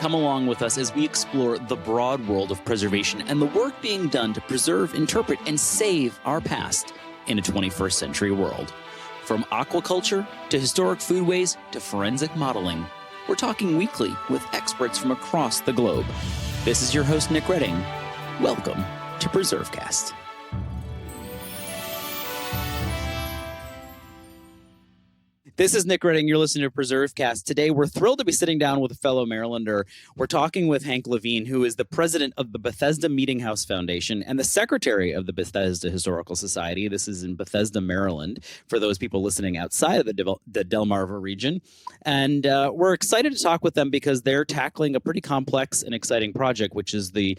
Come along with us as we explore the broad world of preservation and the work being done to preserve, interpret, and save our past in a 21st century world. From aquaculture to historic foodways to forensic modeling, we're talking weekly with experts from across the globe. This is your host, Nick Redding. Welcome to PreserveCast. This is Nick Redding. You're listening to PreserveCast. Today, we're thrilled to be sitting down with a fellow Marylander. We're talking with Hank Levine, who is the president of the Bethesda Meeting House Foundation and the secretary of the Bethesda Historical Society. This is in Bethesda, Maryland, for those people listening outside of the Delmarva region. And we're excited to talk with them because they're tackling a pretty complex and exciting project, which is the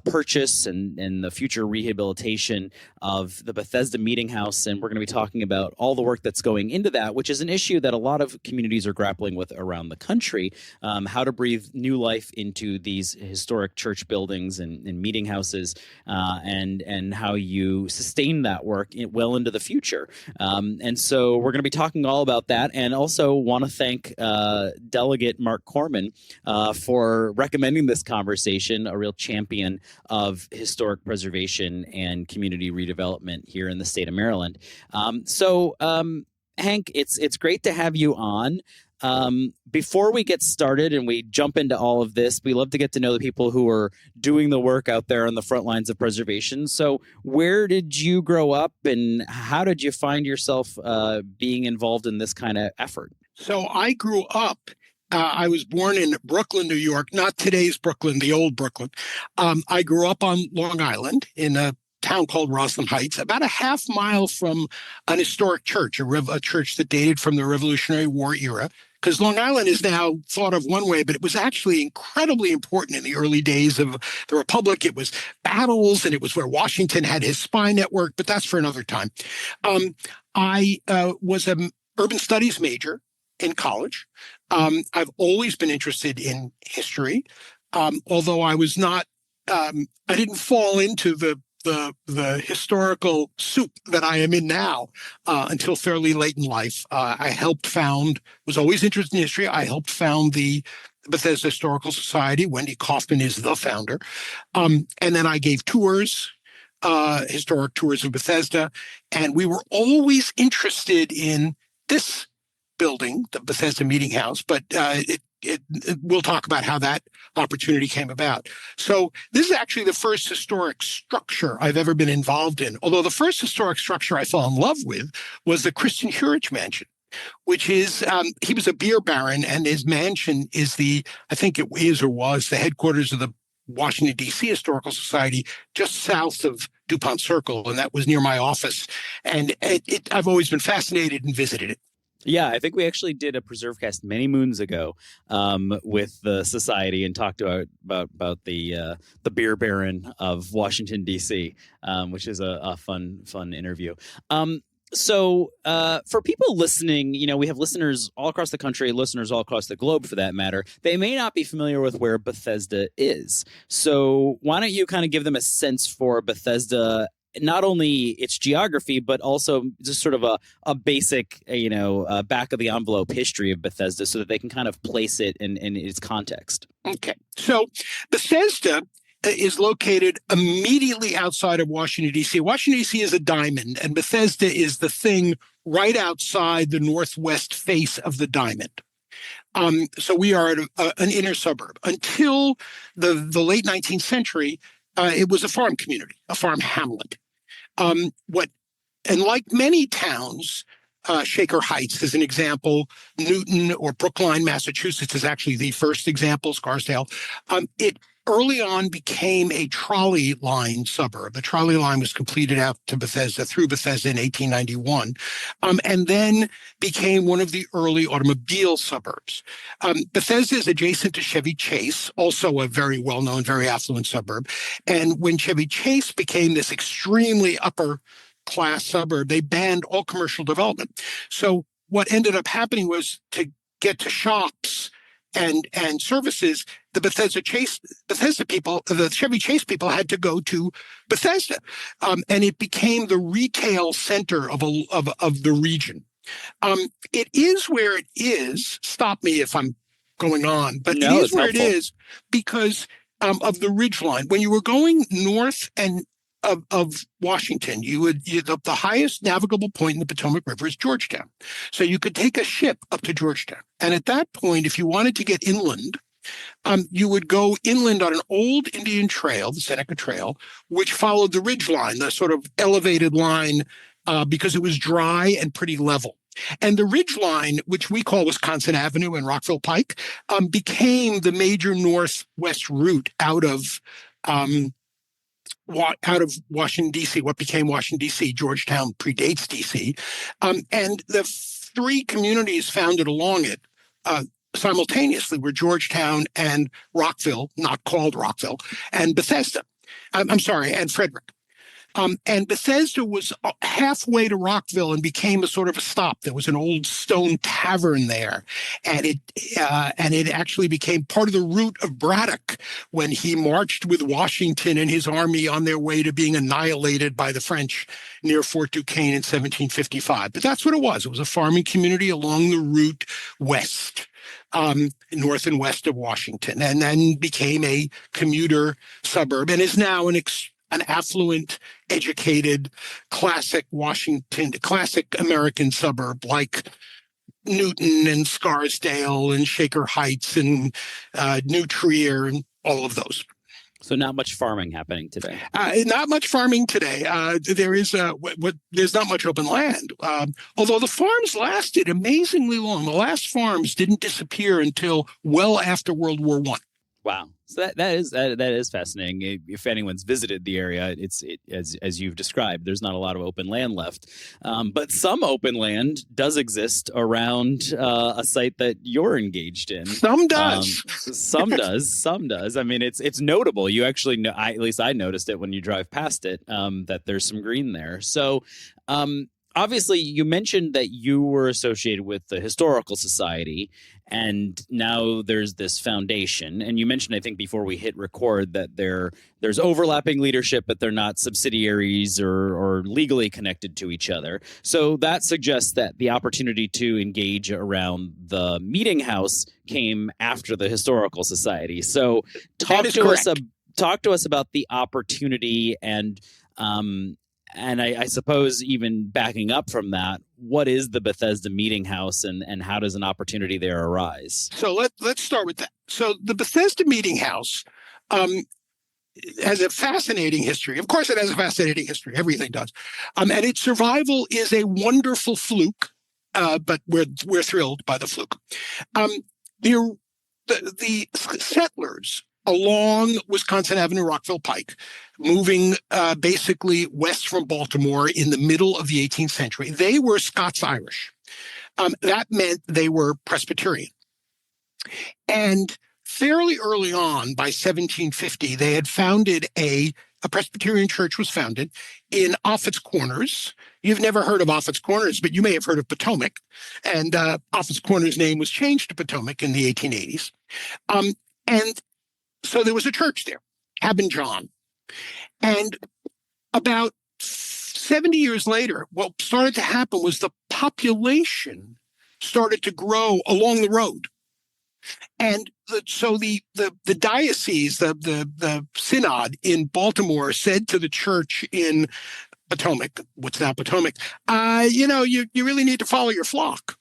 purchase and the future rehabilitation of the Bethesda Meeting House. And we're going to be talking about all the work that's going into that, which is an issue that a lot of communities are grappling with around the country, how to breathe new life into these historic church buildings and meeting houses, and how you sustain that work well into the future. And so we're going to be talking all about that, and also want to thank Delegate Mark Corman for recommending this conversation, a real champion of historic preservation and community redevelopment here in the state of Maryland. Hank, it's great to have you on. Before we get started and we jump into all of this, we love to get to know the people who are doing the work out there on the front lines of preservation. So where did you grow up and how did you find yourself being involved in this kind of effort? So I grew up, I was born in Brooklyn, New York, not today's Brooklyn, the old Brooklyn. I grew up on Long Island in a town called Roslyn Heights, about a half mile from an historic church, a church that dated from the Revolutionary War era. Because Long Island is now thought of one way, but it was actually incredibly important in the early days of the Republic. It was battles, and it was where Washington had his spy network, but that's for another time. I was an urban studies major in college. I've always been interested in history, although I was not, I didn't fall into the historical soup that I am in now until fairly late in life. I was always interested in history. I helped found the Bethesda Historical Society. Wendy Kaufman is the founder. And then I gave tours, historic tours of Bethesda. And we were always interested in this building, the Bethesda Meeting House, but we'll talk about how that opportunity came about. So this is actually the first historic structure I've ever been involved in. Although the first historic structure I fell in love with was the Christian Hurich mansion, which is, he was a beer baron, and his mansion is I think it is or was the headquarters of the Washington, D.C. Historical Society, just south of DuPont Circle. And that was near my office. And I've always been fascinated and visited it. Yeah, I think we actually did a PreserveCast many moons ago with the society and talked about the beer baron of Washington, D.C., which is a fun interview. So for people listening, we have listeners all across the country, listeners all across the globe for that matter. They may not be familiar with where Bethesda is. So why don't you kind of give them a sense for Bethesda, not only its geography, but also just sort of a basic, back of the envelope history of Bethesda so that they can kind of place it in its context. Okay. So Bethesda is located immediately outside of Washington, D.C. Washington, D.C. is a diamond, and Bethesda is the thing right outside the northwest face of the diamond. So we are at an inner suburb. Until the late 19th century, it was a farm community, a farm hamlet. And like many towns, Shaker Heights is an example. Newton or Brookline, Massachusetts is actually the first example, Scarsdale. It early on became a trolley line suburb. The trolley line was completed out to Bethesda, through Bethesda in 1891, and then became one of the early automobile suburbs. Bethesda is adjacent to Chevy Chase, also a very well-known, very affluent suburb. And when Chevy Chase became this extremely upper-class suburb, they banned all commercial development. So what ended up happening was, to get to shops and services, the Chevy Chase people had to go to Bethesda, and it became the retail center of the region. It is where it is. Stop me if I'm going on, but it No, is it's where it helpful. is because of the ridge line. When you were going north and of Washington, the highest navigable point in the Potomac River is Georgetown. So you could take a ship up to Georgetown. And at that point, if you wanted to get inland, you would go inland on an old Indian trail, the Seneca Trail, which followed the ridge line, the sort of elevated line, because it was dry and pretty level. And the ridge line, which we call Wisconsin Avenue and Rockville Pike, became the major northwest route um, out of Washington, D.C., what became Washington, D.C. Georgetown predates D.C. And the three communities founded along it simultaneously were Georgetown and Rockville, not called Rockville, and Bethesda. I'm sorry, and Frederick. And Bethesda was halfway to Rockville and became a sort of a stop. There was an old stone tavern there, and it actually became part of the route of Braddock when he marched with Washington and his army on their way to being annihilated by the French near Fort Duquesne in 1755. But that's what it was. It was a farming community along the route west. North and west of Washington, and then became a commuter suburb and is now an affluent, educated, classic American suburb like Newton and Scarsdale and Shaker Heights and New Trier and all of those. So not much farming happening today. Not much farming today. There's not much open land. Although the farms lasted amazingly long. The last farms didn't disappear until well after World War I. Wow. So that is fascinating. If anyone's visited the area, it's as you've described, there's not a lot of open land left, but some open land does exist around a site that you're engaged in. Some does, some does, some does. I mean, it's notable. You actually know, at least I noticed it when you drive past it, that there's some green there. So. Obviously, you mentioned that you were associated with the Historical Society, and now there's this foundation. And you mentioned, I think, before we hit record, that there's overlapping leadership, but they're not subsidiaries or legally connected to each other. So that suggests that the opportunity to engage around the Meeting House came after the Historical Society. So talk to us about the opportunity and I suppose even backing up from that, what is the Bethesda Meeting House and how does an opportunity there arise? So let's start with that. So the Bethesda Meeting House has a fascinating history. Of course, it has a fascinating history. Everything does. And its survival is a wonderful fluke, but we're thrilled by the fluke. The settlers along Wisconsin Avenue, Rockville Pike, moving basically west from Baltimore in the middle of the 18th century. They were Scots-Irish. That meant they were Presbyterian. And fairly early on, by 1750, they had founded a Presbyterian church was founded in Offutt's Corners. You've never heard of Offutt's Corners, but you may have heard of Potomac. And Offutt's Corners' name was changed to Potomac in the 1880s. And so there was a church there, Cabin John. And about 70 years later, what started to happen was the population started to grow along the road. And so the diocese, the synod in Baltimore said to the church in Potomac, what's now Potomac, you really need to follow your flock.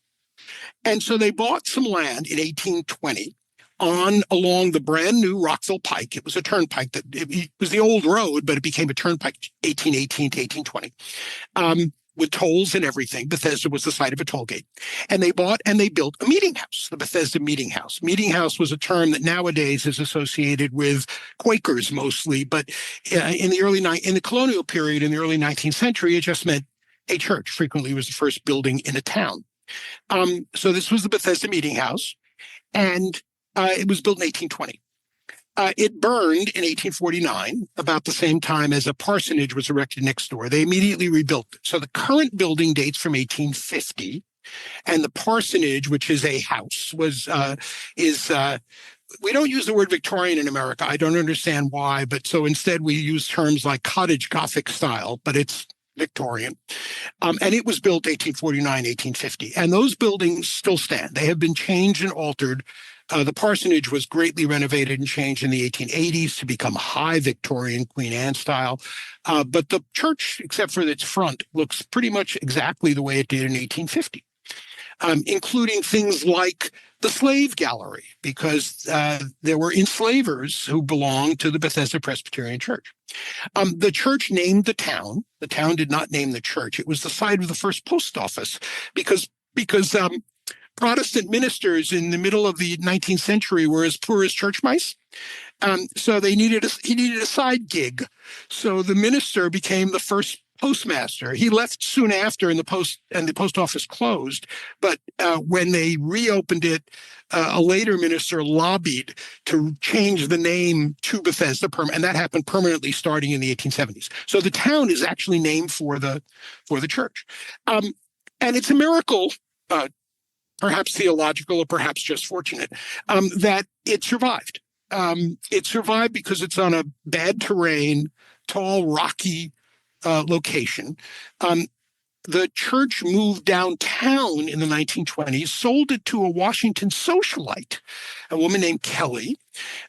And so they bought some land in 1820 along the brand new Rockville Pike. It was a turnpike it was the old road, but it became a turnpike 1818 to 1820. With tolls and everything. Bethesda was the site of a toll gate. And they bought and they built a meeting house, the Bethesda Meeting House. Meeting house was a term that nowadays is associated with Quakers mostly, but in the colonial period, in the early 19th century, it just meant a church. Frequently, it was the first building in a town. So this was the Bethesda Meeting House, and it was built in 1820. It burned in 1849, about the same time as a parsonage was erected next door. They immediately rebuilt it. So the current building dates from 1850, and the parsonage, which is a house, we don't use the word Victorian in America. I don't understand why, but so instead we use terms like cottage Gothic style, but it's Victorian. And it was built 1849, 1850. And those buildings still stand. They have been changed and altered The parsonage was greatly renovated and changed in the 1880s to become high Victorian Queen Anne style. But the church, except for its front, looks pretty much exactly the way it did in 1850. Including things like the slave gallery, because there were enslavers who belonged to the Bethesda Presbyterian Church. The church named the town. The town did not name the church. It was the site of the first post office because Protestant ministers in the middle of the 19th century were as poor as church mice. So he needed a side gig. So the minister became the first postmaster. He left soon after, and the post office closed. But when they reopened it, a later minister lobbied to change the name to Bethesda, and that happened permanently starting in the 1870s. So the town is actually named for the church, and it's a miracle. Perhaps theological or perhaps just fortunate, that it survived. It survived because it's on a bad terrain, tall, rocky location. The church moved downtown in the 1920s, sold it to a Washington socialite, a woman named Kelly,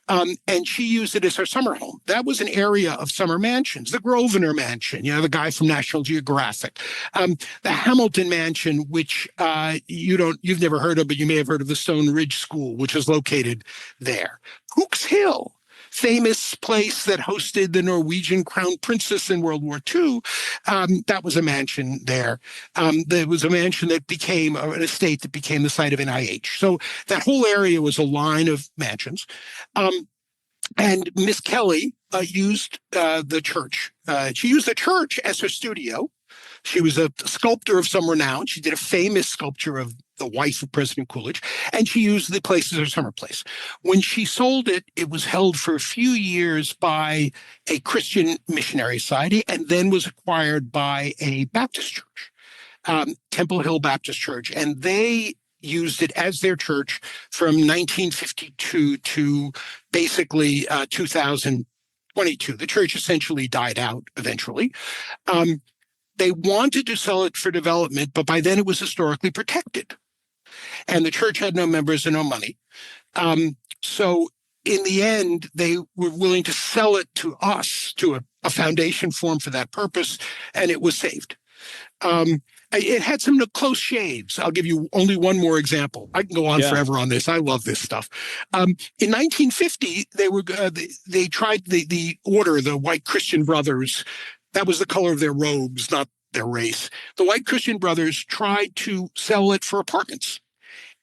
and she used it as her summer home. That was an area of summer mansions. The Grosvenor Mansion, the guy from National Geographic, the Hamilton Mansion, which you've never heard of, but you may have heard of the Stone Ridge School, which is located there. Cook's Hill, famous place that hosted the Norwegian crown princess in World War II. That was a mansion there. There was a mansion that became an estate that became the site of NIH. So that whole area was a line of mansions. And Miss Kelly used the church. She used the church as her studio. She was a sculptor of some renown. She did a famous sculpture of the wife of President Coolidge, and she used the place as her summer place. When she sold it, it was held for a few years by a Christian missionary society and then was acquired by a Baptist church, Temple Hill Baptist Church, and they used it as their church from 1952 to basically 2022. The church essentially died out eventually. They wanted to sell it for development, but by then it was historically protected. And the church had no members and no money. So in the end, they were willing to sell it to us, to a foundation formed for that purpose, and it was saved. It had some close shaves. I'll give you only one more example. I can go on forever on this. I love this stuff. In 1950, they tried the order, the White Christian Brothers. That was the color of their robes, not their race. The White Christian Brothers tried to sell it for apartments.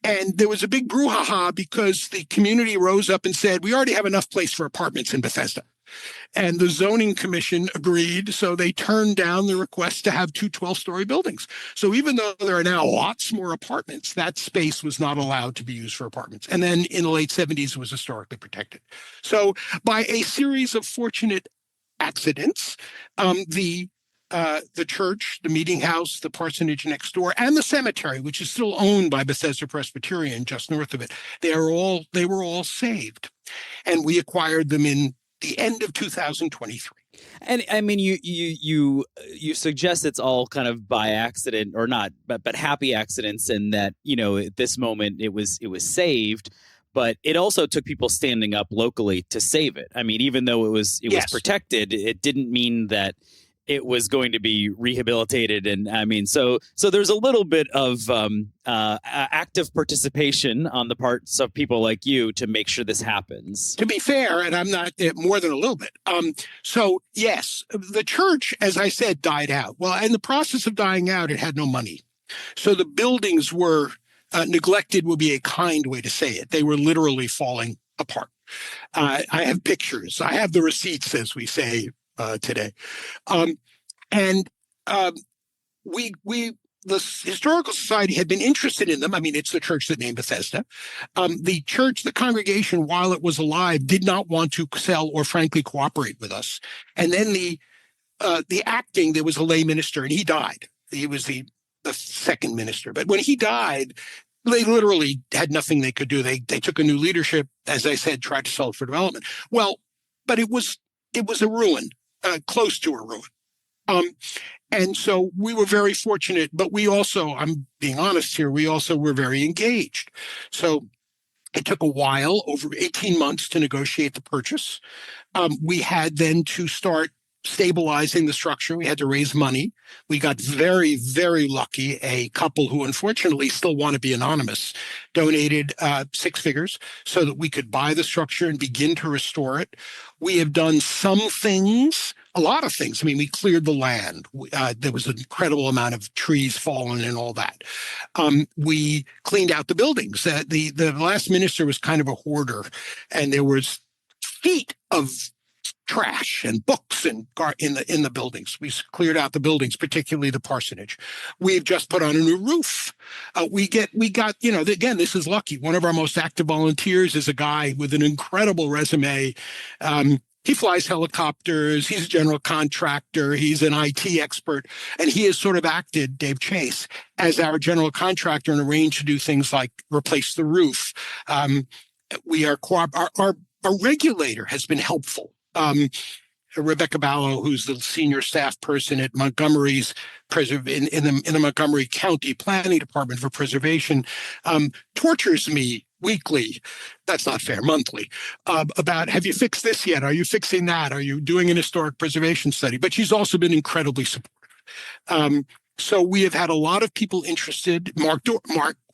And there was a big brouhaha because the community rose up and said, we already have enough place for apartments in Bethesda. And the zoning commission agreed, so they turned down the request to have two 12-story buildings. So even though there are now lots more apartments, that space was not allowed to be used for apartments. And then in the late 70s, it was historically protected. So by a series of fortunate accidents, the church, the meeting house, the parsonage next door, and the cemetery, which is still owned by Bethesda Presbyterian just north of it, they were all saved. And we acquired them in the end of 2023. And I mean, you suggest it's all kind of by accident or not, but happy accidents, and that, at this moment it was saved. But it also took people standing up locally to save it. I mean, even though it was protected, it didn't mean that it was going to be rehabilitated. And I mean, so there's a little bit of active participation on the parts of people like you to make sure this happens. To be fair, and I'm not more than a little bit. So yes, the church, as I said, died out. Well, in the process of dying out, it had no money. So the buildings were neglected would be a kind way to say it. They were literally falling apart. I have pictures. I have the receipts, as we say today. The Historical Society had been interested in them. I mean, it's the church that named Bethesda. The congregation, while it was alive, did not want to sell or frankly cooperate with us. And then there was a lay minister, and he died. He was the second minister. But when he died, they literally had nothing they could do. They took a new leadership, as I said, tried to sell it for development. Well, but it was a ruin, close to a ruin. And so we were very fortunate, but we also, I'm being honest here, we also were very engaged. So It took a while, over 18 months, to negotiate the purchase. We had then to start stabilizing the structure. We had to raise money. We got very, very lucky. A couple who unfortunately still want to be anonymous donated six figures so that we could buy the structure and begin to restore it. We have done some things, a lot of things. I mean, we cleared the land. There was an incredible amount of trees fallen and all that. We cleaned out the buildings. The last minister was kind of a hoarder, and there was feet of trash and books and in the buildings. We cleared out the buildings, particularly the parsonage. We've just put on a new roof. We got, again, this is lucky. One of our most active volunteers is a guy with an incredible resume. He flies helicopters. He's a general contractor. He's an IT expert. And he has sort of acted, Dave Chase, as our general contractor and arranged to do things like replace the roof. Our regulator has been helpful. Rebecca Ballo, who's the senior staff person at Montgomery's in the Montgomery County Planning Department for Preservation, tortures me weekly. That's not fair, monthly, about, have you fixed this yet? Are you fixing that? Are you doing an historic preservation study? But she's also been incredibly supportive. So we have had a lot of people interested. Mark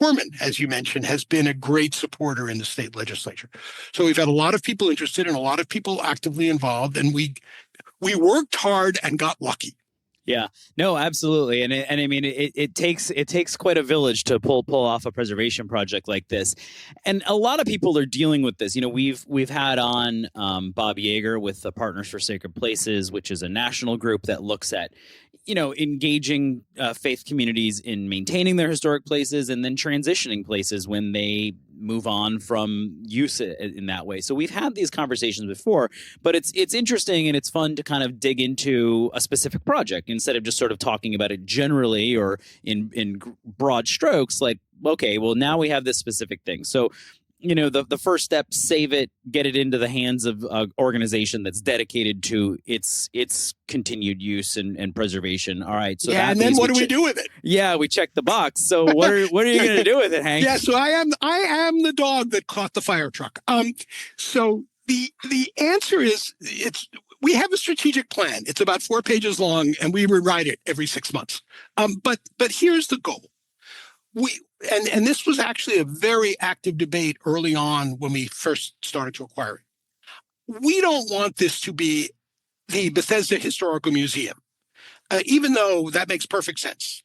Corman, as you mentioned, has been a great supporter in the state legislature. So we've had a lot of people interested and a lot of people actively involved, and we worked hard and got lucky. Yeah, no, absolutely. And I mean, it takes quite a village to pull off a preservation project like this. And a lot of people are dealing with this. We've had on Bob Yeager with the Partners for Sacred Places, which is a national group that looks at, engaging faith communities in maintaining their historic places and then transitioning places when they move on from use in that way. So we've had these conversations before, but it's interesting and it's fun to kind of dig into a specific project instead of just sort of talking about it generally or in broad strokes. Like, okay, well, now we have this specific thing. So the first step, save it, get it into the hands of an organization that's dedicated to its continued use and preservation. All right. So and then what do we do with it? Yeah, we check the box. So what are you going to do with it, Hank? Yeah. So I am the dog that caught the fire truck. So the answer is we have a strategic plan. It's about 4 pages long, and we rewrite it every 6 months. But here's the goal. And this was actually a very active debate early on when we first started to acquire it. We don't want this to be the Bethesda Historical Museum, even though that makes perfect sense.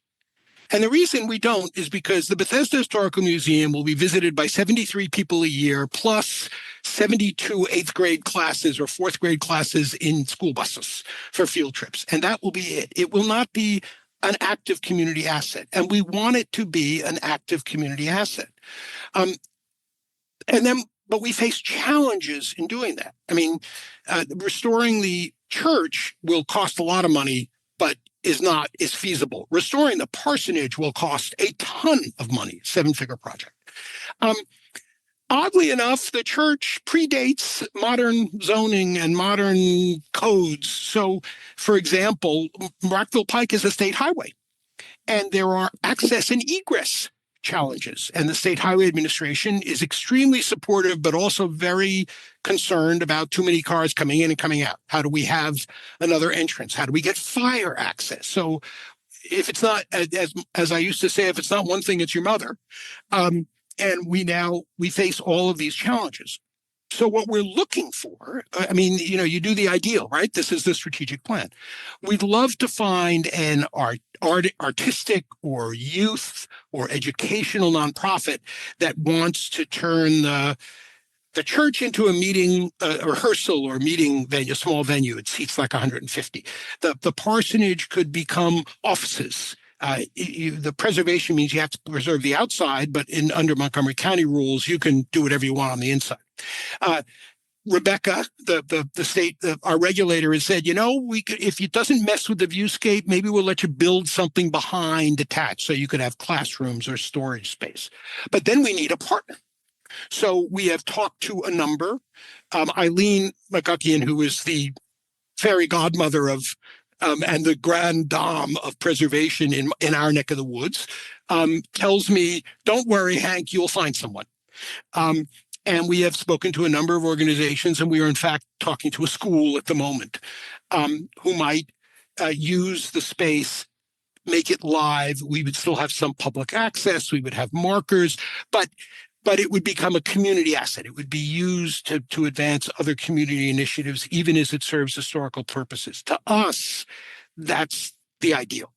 And the reason we don't is because the Bethesda Historical Museum will be visited by 73 people a year, plus 72 eighth grade classes or fourth grade classes in school buses for field trips. And that will be it. It will not be an active community asset. And we want it to be an active community asset. But we face challenges in doing that. I mean, restoring the church will cost a lot of money, but is feasible. Restoring the parsonage will cost a ton of money, 7-figure project. Oddly enough, the church predates modern zoning and modern codes. So, for example, Rockville Pike is a state highway, and there are access and egress challenges. And the State Highway Administration is extremely supportive, but also very concerned about too many cars coming in and coming out. How do we have another entrance? How do we get fire access? So if it's not, as I used to say, if it's not one thing, it's your mother. And we face all of these challenges. So what we're looking for, I mean, you do the ideal, right? This is the strategic plan. We'd love to find an artistic or youth or educational nonprofit that wants to turn the church into a meeting, a rehearsal or meeting venue, a small venue. It seats like 150. The parsonage could become offices. The preservation means you have to preserve the outside, but under Montgomery County rules, you can do whatever you want on the inside. Rebecca, the state, our regulator has said, if it doesn't mess with the viewscape, maybe we'll let you build something behind attached so you could have classrooms or storage space. But then we need a partner. So we have talked to a number. Eileen McGuckian, who is the fairy godmother of and the grand dame of preservation in our neck of the woods, tells me, don't worry, Hank, you'll find someone. And we have spoken to a number of organizations, and we are in fact talking to a school at the moment who might use the space, make it live. We would still have some public access. We would have markers, but it would become a community asset. It would be used to advance other community initiatives, even as it serves historical purposes. To us, that's the ideal.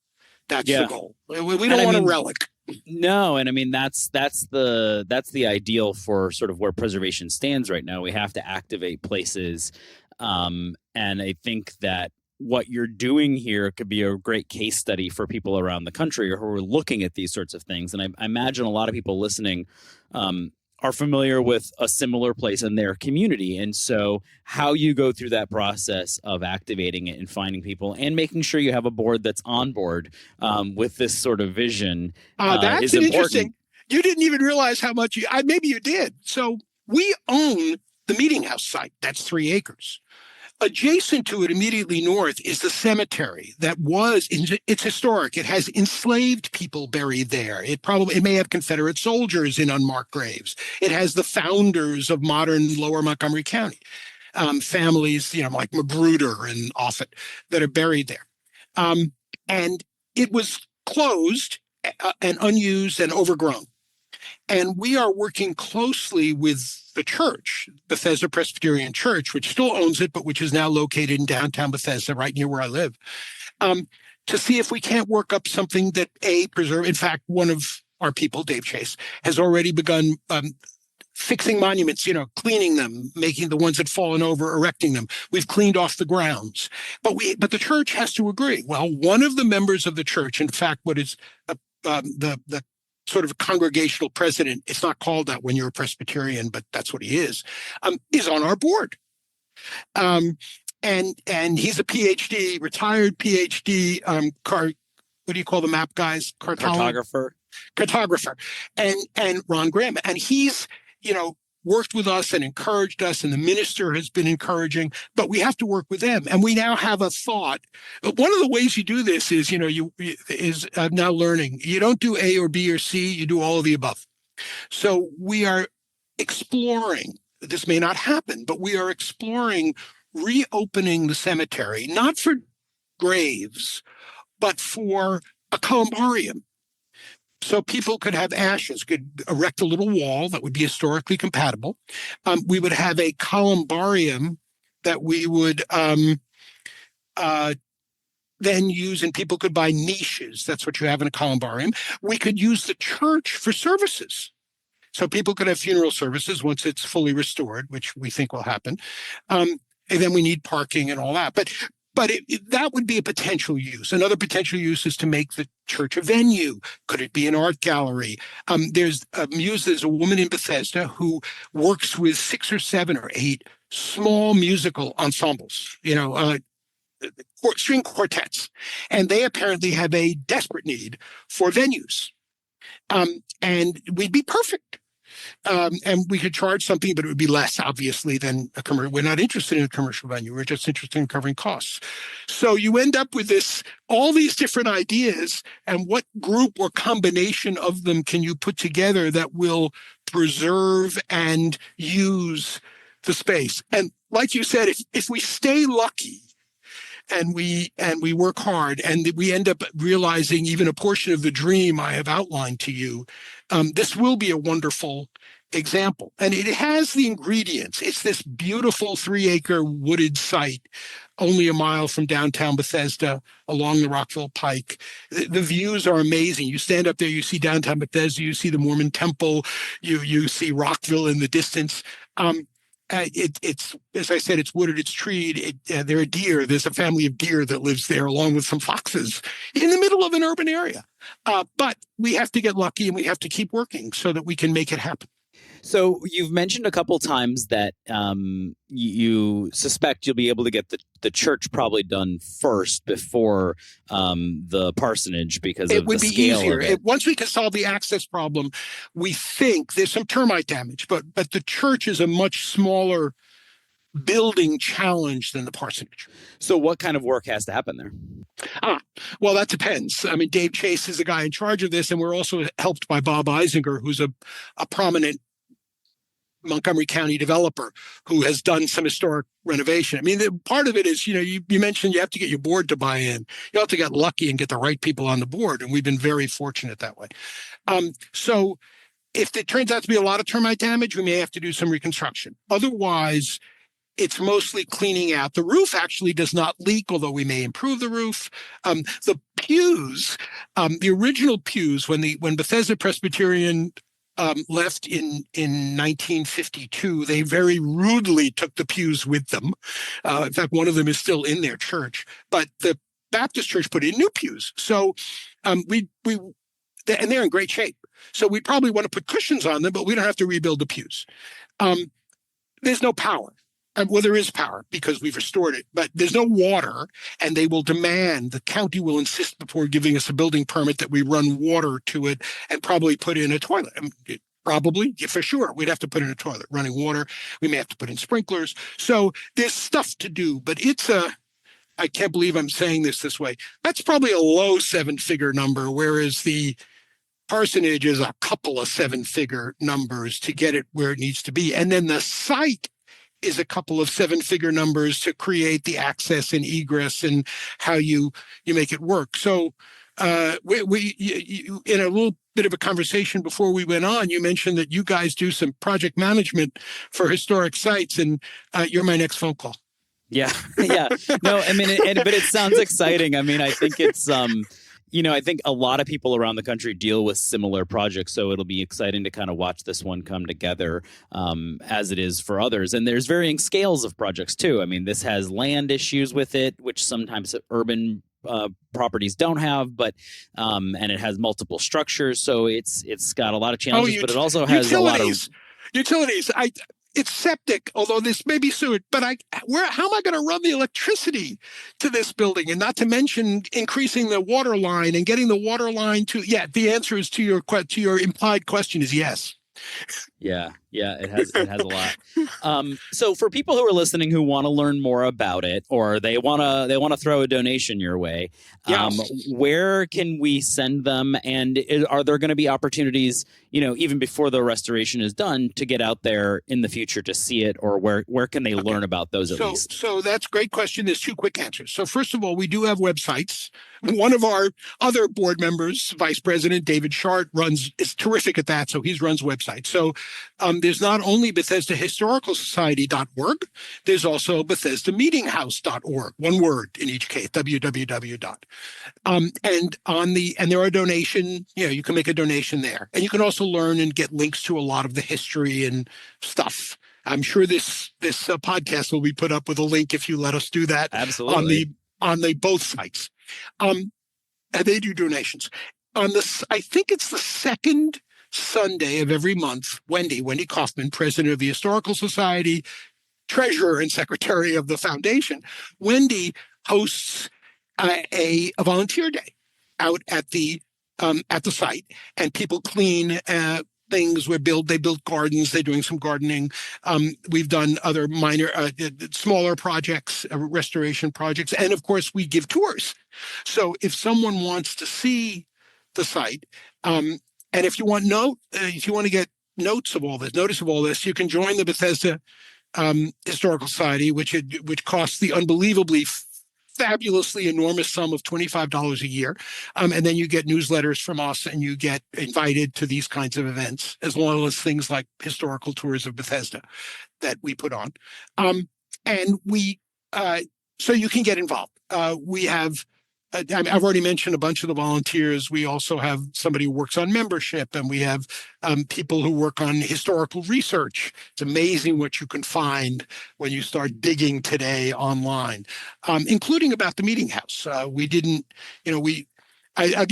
That's the Yeah. goal. We And don't I want a mean, relic. no, and I mean that's the ideal for sort of where preservation stands right now. We have to activate places, and I think that what you're doing here could be a great case study for people around the country who are looking at these sorts of things. And I imagine a lot of people listening are familiar with a similar place in their community. And so how you go through that process of activating it and finding people and making sure you have a board that's on board with this sort of vision That's is an important. interesting. You didn't even realize how much maybe you did. So we own the Meeting House site. That's 3 acres. Adjacent to it, immediately north, is the cemetery it's historic. It has enslaved people buried there. It may have Confederate soldiers in unmarked graves. It has the founders of modern Lower Montgomery County, families, like Magruder and Offutt, that are buried there. And it was closed and unused and overgrown. And we are working closely with the church, Bethesda Presbyterian Church, which still owns it, but which is now located in downtown Bethesda, right near where I live, to see if we can't work up something that preserve. In fact, one of our people, Dave Chase, has already begun fixing monuments, cleaning them, making the ones that fallen over, erecting them. We've cleaned off the grounds, but the church has to agree. Well, one of the members of the church, in fact, what is the sort of congregational president, it's not called that when you're a Presbyterian, but that's what he is on our board. And he's a PhD, retired PhD, what do you call the map guys? Cartographer. And Ron Graham. And he's, worked with us and encouraged us, and the minister has been encouraging, but we have to work with them. And we now have a thought. One of the ways you do this is, now learning. You don't do A or B or C, you do all of the above. So we are exploring, this may not happen, but we are exploring reopening the cemetery, not for graves, but for a columbarium. So people could have ashes, could erect a little wall that would be historically compatible. We would have a columbarium that we would then use, and people could buy niches. That's what you have in a columbarium. We could use the church for services. So people could have funeral services once it's fully restored, which we think will happen. And then we need parking and all that. But that would be a potential use. Another potential use is to make the church a venue. Could it be an art gallery? There's a woman in Bethesda who works with 6 or 7 or 8 small musical ensembles, string quartets. And they apparently have a desperate need for venues. And we'd be perfect. And we could charge something, but it would be less, obviously, than a commercial. We're not interested in a commercial venue. We're just interested in covering costs. So you end up with all these different ideas, and what group or combination of them can you put together that will preserve and use the space? And like you said, if we stay lucky, and we work hard, and we end up realizing even a portion of the dream I have outlined to you, this will be a wonderful example. And it has the ingredients. It's this beautiful 3-acre wooded site, only a mile from downtown Bethesda, along the Rockville Pike. The views are amazing. You stand up there, you see downtown Bethesda, you see the Mormon Temple, you see Rockville in the distance. It's, as I said, it's wooded, it's treed. There are deer. There's a family of deer that lives there, along with some foxes, in the middle of an urban area. But we have to get lucky, and we have to keep working so that we can make it happen. So you've mentioned a couple times that you suspect you'll be able to get the church probably done first before the parsonage because it of would the be scale easier. of it. Once we can solve the access problem, we think there's some termite damage, but the church is a much smaller building challenge than the parsonage. So what kind of work has to happen there? Well, that depends. I mean, Dave Chase is the guy in charge of this, and we're also helped by Bob Eisinger, who's a prominent Montgomery County developer who has done some historic renovation. I mean, part of it is, you mentioned you have to get your board to buy in. You have to get lucky and get the right people on the board, and we've been very fortunate that way. So if it turns out to be a lot of termite damage, we may have to do some reconstruction. Otherwise, it's mostly cleaning out. The roof actually does not leak, although we may improve the roof. The pews, the original pews, when Bethesda Presbyterian left in 1952, they very rudely took the pews with them. In fact, one of them is still in their church, but the Baptist church put in new pews. So and they're in great shape. So we probably want to put cushions on them, but we don't have to rebuild the pews. There's no power. Well, there is power because we've restored it, but there's no water, and the county will insist before giving us a building permit that we run water to it and probably put in a toilet. Probably, for sure, we'd have to put in a toilet, running water. We may have to put in sprinklers. So there's stuff to do, but I can't believe I'm saying this way. That's probably a low 7-figure number, whereas the parsonage is a couple of 7-figure numbers to get it where it needs to be. And then the site is a couple of 7-figure numbers to create the access and egress and how you make it work. So we in a little bit of a conversation before we went on, you mentioned that you guys do some project management for historic sites, and you're my next phone call. Yeah. Yeah. No, I mean, but it sounds exciting. I mean, I think it's, I think a lot of people around the country deal with similar projects, so it'll be exciting to kind of watch this one come together as it is for others. And there's varying scales of projects too. I mean, this has land issues with it, which sometimes urban properties don't have, but and it has multiple structures, so it's got a lot of challenges. But it also has a lot of utilities. It's septic, although this may be sewage, but how am I going to run the electricity to this building? And not to mention increasing the water line and getting the water line the answer is to your implied question is yes. Yeah, it has a lot. So for people who are listening who want to learn more about it, or they want to throw a donation your way, where can we send them? And are there going to be opportunities, even before the restoration is done, to get out there in the future to see it, or where can they learn about those at least? So that's a great question. There's 2 quick answers. So first of all, we do have websites. One of our other board members, Vice President David Shart, is terrific at that. So he runs websites. So there's not only Bethesda Historical Society.org, there's also Bethesda Meeting House.org. One word in each case, www. And there are donation, you can make a donation there. And you can also learn and get links to a lot of the history and stuff. I'm sure this podcast will be put up with a link if you let us do that. Absolutely. On the both sites. And they do donations. I think it's the second Sunday of every month, Wendy Kaufman, president of the Historical Society, treasurer and secretary of the foundation, Wendy hosts a volunteer day out at the site, and people clean things. They build gardens. They're doing some gardening. We've done other minor, smaller projects, restoration projects, and of course we give tours. So if someone wants to see the site, and if you want to get notice of all this, you can join the Bethesda Historical Society, which costs the unbelievably fabulously enormous sum of $25 a year. And then you get newsletters from us, and you get invited to these kinds of events, as well as things like historical tours of Bethesda that we put on. So you can get involved. We have, I've already mentioned a bunch of the volunteers. We also have somebody who works on membership, and we have people who work on historical research. It's amazing what you can find when you start digging today online, including about the Meeting House. I'll give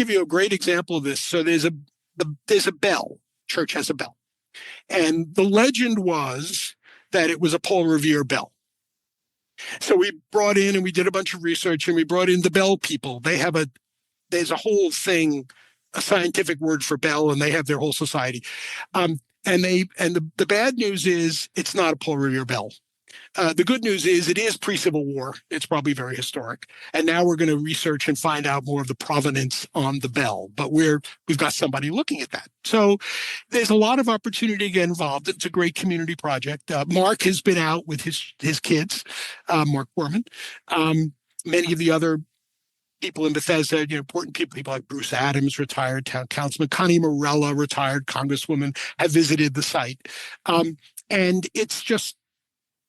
you a great example of this. So there's a bell. Church has a bell, and the legend was that it was a Paul Revere bell. So we brought in, and we did a bunch of research, and we brought in the bell people. There's a whole thing, a scientific word for bell, and they have their whole society. And the bad news is it's not a Paul Revere bell. The good news is it is pre-Civil War. It's probably very historic. And now we're going to research and find out more of the provenance on the bell. But we've got somebody looking at that. So there's a lot of opportunity to get involved. It's a great community project. Mark has been out with his kids, Mark Borman. Many of the other people in Bethesda, important people like Bruce Adams, retired town councilman, Connie Morella, retired congresswoman, have visited the site. And it's just,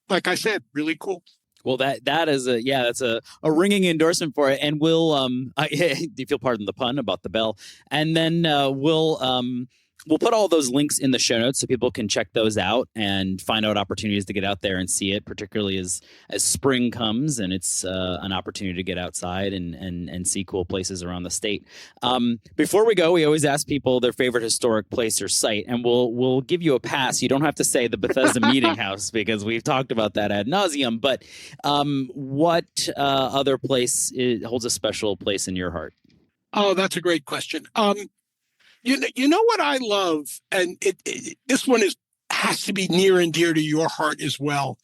like I said, really cool. Well, that's a ringing endorsement for it, and do you feel pardon the pun about the bell? And then we'll put all those links in the show notes so people can check those out and find out opportunities to get out there and see it, particularly as spring comes and it's an opportunity to get outside and see cool places around the state. Before we go, we always ask people their favorite historic place or site, and we'll give you a pass. You don't have to say the Bethesda Meeting House because we've talked about that ad nauseum, but what other place holds a special place in your heart? Oh, that's a great question. You know what I love, and this one has to be near and dear to your heart as well.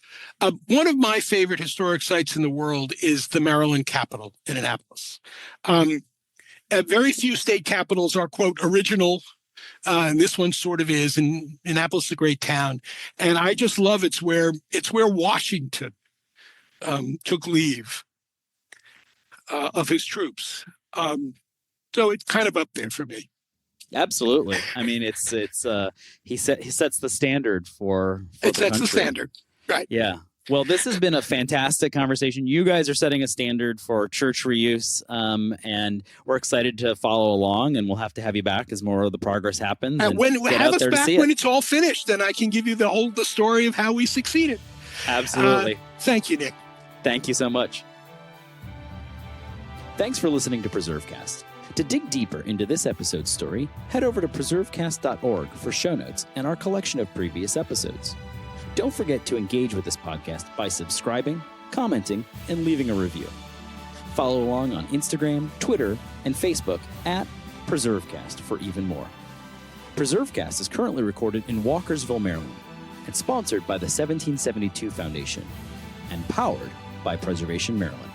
One of my favorite historic sites in the world is the Maryland Capitol in Annapolis. Very few state capitals are, quote, original, and this one sort of is. And Annapolis is a great town, and I just love it's where Washington took leave of his troops. So it's kind of up there for me. Absolutely. I mean, he sets the standard for it sets the standard, right? Yeah. Well, this has been a fantastic conversation. You guys are setting a standard for church reuse, and we're excited to follow along. And we'll have to have you back as more of the progress happens. And have us back when it's all finished, then I can give you the story of how we succeeded. Absolutely. Thank you, Nick. Thank you so much. Thanks for listening to PreserveCast. To dig deeper into this episode's story, head over to preservecast.org for show notes and our collection of previous episodes. Don't forget to engage with this podcast by subscribing, commenting, and leaving a review. Follow along on Instagram, Twitter, and Facebook at PreserveCast for even more. PreserveCast is currently recorded in Walkersville, Maryland, and sponsored by the 1772 Foundation, and powered by Preservation Maryland.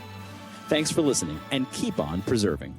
Thanks for listening, and keep on preserving.